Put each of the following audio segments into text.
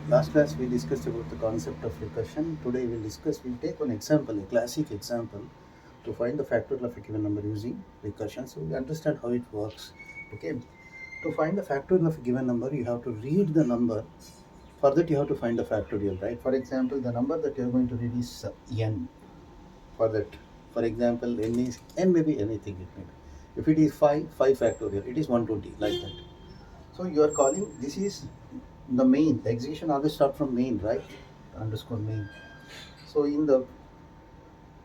Last class we discussed about the concept of recursion. Today we'll take one example, a classic example, to find the factorial of a given number using recursion. So we understand how it works. Okay. To find the factorial of a given number, you have to read the number. For that, you have to find the factorial, right? For example, the number that you are going to read is n. For that, for example, n is n may be anything it may be. If it is 5 factorial, it is 120, like that. So you are calling, this is the main. The execution always start from main, right? Underscore main. So in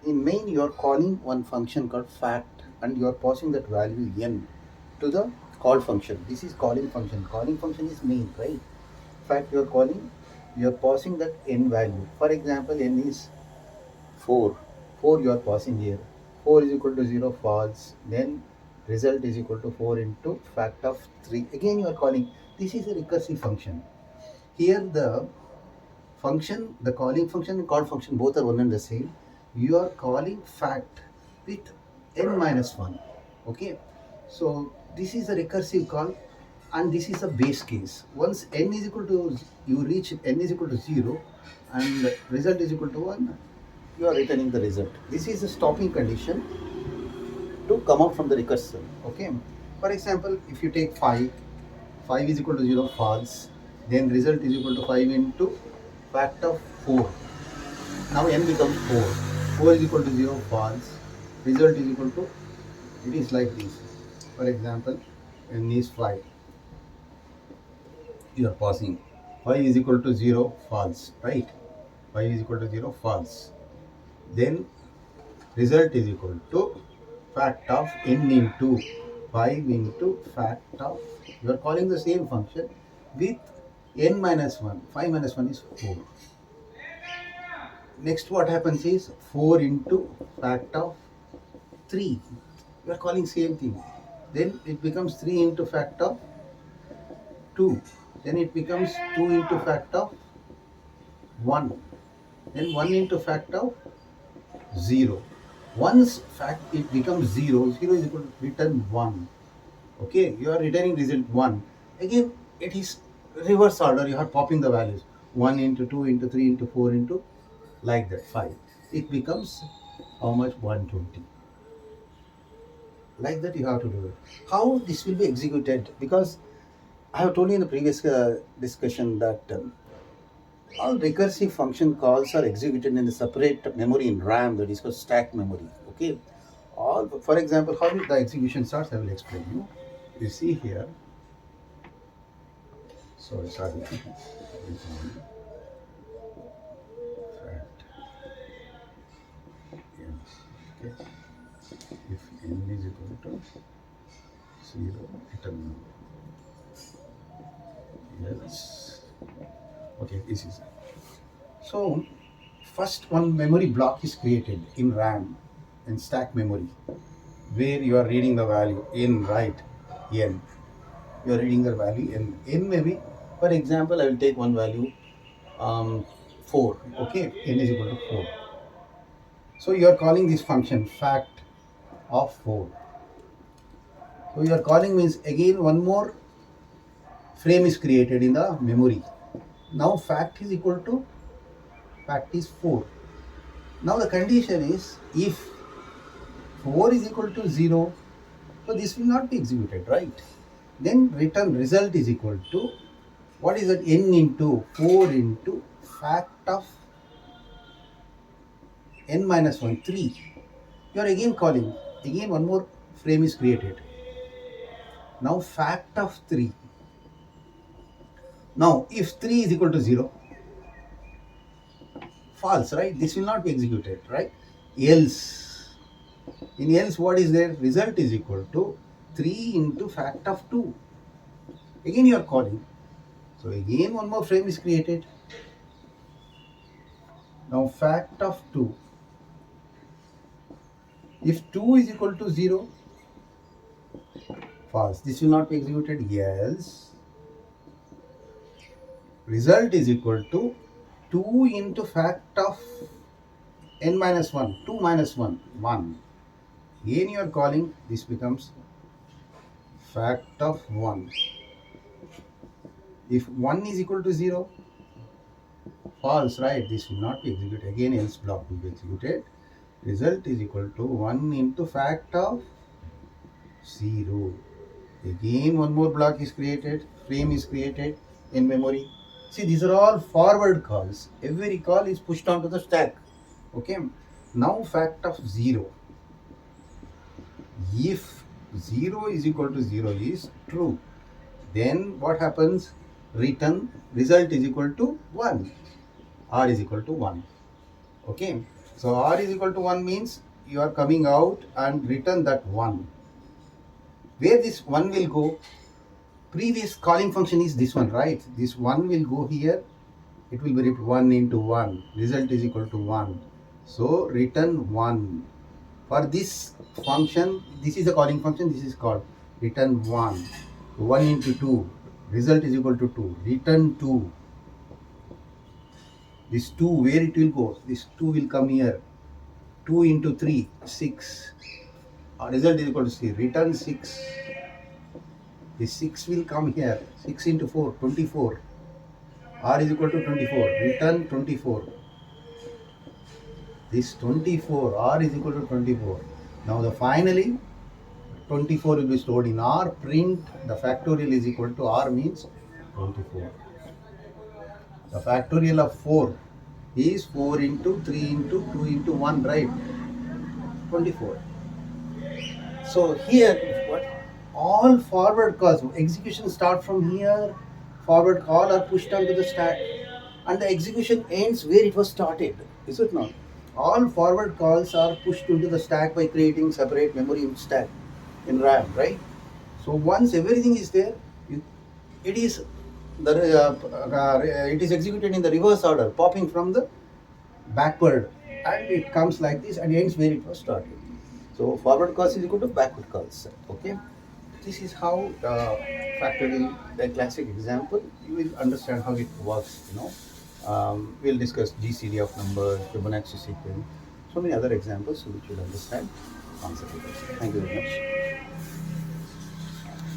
main you are calling one function called fact, and you are passing that value n to the call function. This is calling function. Calling function is main, right? Fact you are calling, you are passing that n value. For example, n is 4. 4 you are passing here. 4 is equal to 0, false. Then result is equal to 4 into fact of 3. Again you are calling. This is a recursive function. Here the calling function and call function, both are one and the same. You are calling fact with n minus 1. Okay. So this is a recursive call, and this is a base case. Once n is equal to, you reach n is equal to 0 and result is equal to 1, you are returning the result. This is a stopping condition to come out from the recursion. Okay. For example, if you take 5, 5 is equal to 0, false. Then result is equal to 5 into fact of 4. Now n becomes 4. 4 is equal to 0, false. Result is equal to, it is like this. For example, n is 5. You are passing. 5 is equal to 0, false, right? 5 is equal to 0, false. Then result is equal to fact of n into 5 into fact of, you are calling the same function with n minus 1. 5 minus 1 is 4. Next what happens is 4 into fact of 3. You are calling same thing. Then it becomes 3 into fact of 2. Then it becomes 2 into fact of 1. Then 1 into fact of 0. Once fact it becomes 0, 0 is equal to return 1. Okay, you are returning result 1. Again, it is reverse order. You are popping the values 1 into 2 into 3 into 4 into, like that, 5. It becomes how much? 120. Like that you have to do it. How this will be executed? Because I have told you in the previous discussion that all recursive function calls are executed in a separate memory in RAM, that is called stack memory. Okay. All, for example, how the execution starts, I will explain you. You see here. Sorry. Fact. Okay. If n is equal to 0, return yes. Okay, this is it. So first one memory block is created in RAM and stack memory, where you are reading the value n, right? N. You are reading the value n. N may be, for example, I will take one value 4. Okay, n is equal to 4. So you are calling this function fact of 4. So you are calling means again one more frame is created in the memory. Now fact is equal to, fact is 4. Now the condition is if 4 is equal to 0, so this will not be executed, right? Then return result is equal to, what is that? N into 4 into fact of n minus 1, 3. You are again calling, again one more frame is created. Now fact of 3. Now if 3 is equal to 0, false, right? This will not be executed, right? Else, in else what is there? Result is equal to 3 into fact of 2. Again you are calling. So again one more frame is created. Now fact of 2. If 2 is equal to 0, false. This will not be executed. Yes. Result is equal to 2 into fact of n minus 1. 2 minus 1, 1. Again you are calling, this becomes fact of 1. If 1 is equal to 0, false, right? This will not be executed. Again, else block will be executed. Result is equal to 1 into fact of 0. Again, one more block is created, frame is created in memory. See, these are all forward calls. Every call is pushed onto the stack. Okay. Now, fact of 0. If 0 is equal to 0 is true, then what happens? Return result is equal to 1. R is equal to 1. Okay. So, R is equal to 1 means you are coming out and return that 1. Where this 1 will go? Previous calling function is this one, right? This 1 will go here. It will be 1 into 1. Result is equal to 1. So, return 1. For this function, this is a calling function. This is called return 1. 1 into 2. Result is equal to 2. Return 2. This 2, where it will go? This 2 will come here. 2 into 3, 6. Result is equal to 6. Return 6. This 6 will come here. 6 into 4, 24. R is equal to 24. Return 24. This 24. R is equal to 24. Now the finally 24 will be stored in R. Print the factorial is equal to R means 24. The factorial of 4 is 4 into 3 into 2 into 1, right? 24. So here, what? All forward calls, execution start from here, forward call are pushed onto the stack, and the execution ends where it was started. Is it not? All forward calls are pushed into the stack by creating separate memory stack in RAM, right? So once everything is there, it is it is executed in the reverse order, popping from the backward, and it comes like this and ends where it was started. So forward calls is equal to backward calls. Okay, this is how factorial, the classic example. You will understand how it works. We'll discuss GCD of numbers, Fibonacci sequence, so many other examples which you'll understand concept. Thank you very much.